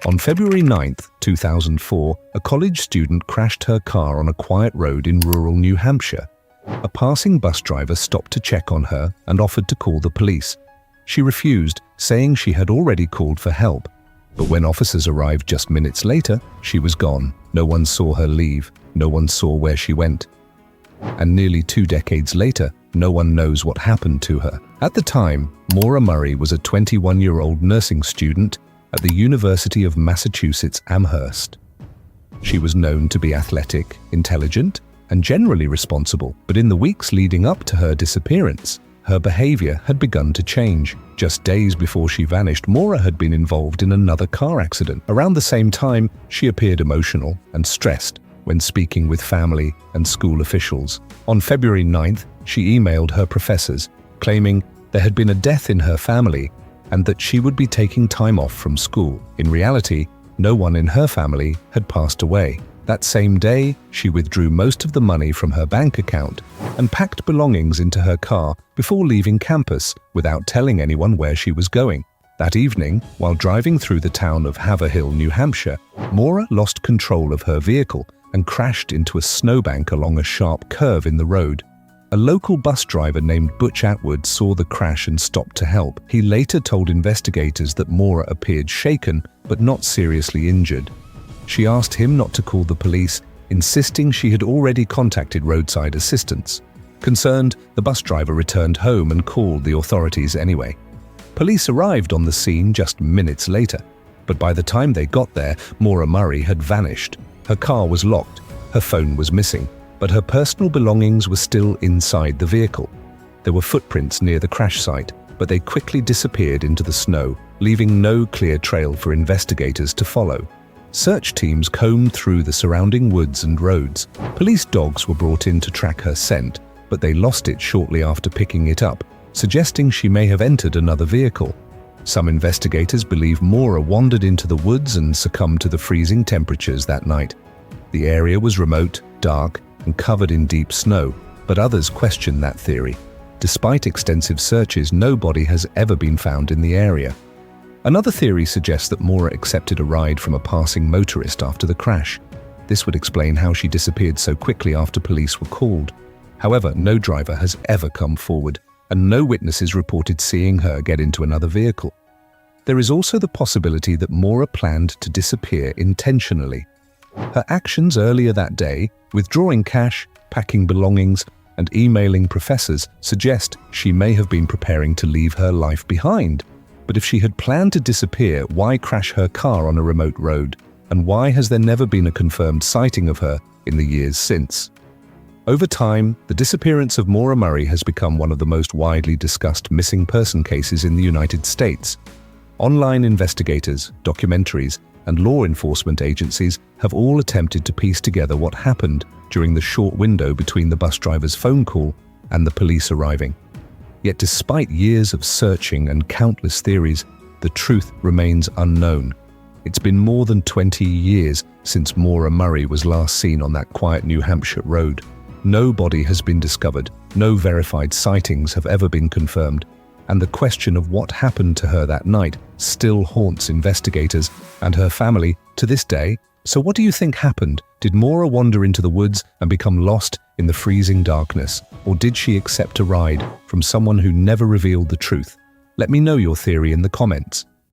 On February 9, 2004, a college student crashed her car on a quiet road in rural New Hampshire. A passing bus driver stopped to check on her and offered to call the police. She refused, saying she had already called for help. But when officers arrived just minutes later, she was gone. No one saw her leave. No one saw where she went. And nearly 2 decades later, no one knows what happened to her. At the time, Maura Murray was a 21-year-old nursing student at the University of Massachusetts Amherst. She was known to be athletic, intelligent, and generally responsible, but in the weeks leading up to her disappearance, her behavior had begun to change. Just days before she vanished, Maura had been involved in another car accident. Around the same time, she appeared emotional and stressed when speaking with family and school officials. On February 9th, she emailed her professors, claiming there had been a death in her family and that she would be taking time off from school. In reality, no one in her family had passed away. That same day, she withdrew most of the money from her bank account and packed belongings into her car before leaving campus without telling anyone where she was going. That evening, while driving through the town of Haverhill, New Hampshire, Maura lost control of her vehicle and crashed into a snowbank along a sharp curve in the road. A local bus driver named Butch Atwood saw the crash and stopped to help. He later told investigators that Maura appeared shaken but not seriously injured. She asked him not to call the police, insisting she had already contacted roadside assistance. Concerned, the bus driver returned home and called the authorities anyway. Police arrived on the scene just minutes later, but by the time they got there, Maura Murray had vanished. Her car was locked, her phone was missing, but her personal belongings were still inside the vehicle. There were footprints near the crash site, but they quickly disappeared into the snow, leaving no clear trail for investigators to follow. Search teams combed through the surrounding woods and roads. Police dogs were brought in to track her scent, but they lost it shortly after picking it up, suggesting she may have entered another vehicle. Some investigators believe Maura wandered into the woods and succumbed to the freezing temperatures that night. The area was remote, dark, and covered in deep snow, but others question that theory. Despite extensive searches, no body has ever been found in the area. Another theory suggests that Maura accepted a ride from a passing motorist after the crash. This would explain how she disappeared so quickly after police were called. However, no driver has ever come forward, and no witnesses reported seeing her get into another vehicle. There is also the possibility that Maura planned to disappear intentionally. Her actions earlier that day, withdrawing cash, packing belongings, and emailing professors, suggest she may have been preparing to leave her life behind. But if she had planned to disappear, why crash her car on a remote road? And why has there never been a confirmed sighting of her in the years since? Over time, the disappearance of Maura Murray has become one of the most widely discussed missing person cases in the United States. Online investigators, documentaries, and law enforcement agencies have all attempted to piece together what happened during the short window between the bus driver's phone call and the police arriving. Yet despite years of searching and countless theories, the truth remains unknown. It's been more than 20 years since Maura Murray was last seen on that quiet New Hampshire road. No body has been discovered, no verified sightings have ever been confirmed, and the question of what happened to her that night still haunts investigators and her family to this day. So what do you think happened? Did Maura wander into the woods and become lost in the freezing darkness? Or did she accept a ride from someone who never revealed the truth? Let me know your theory in the comments.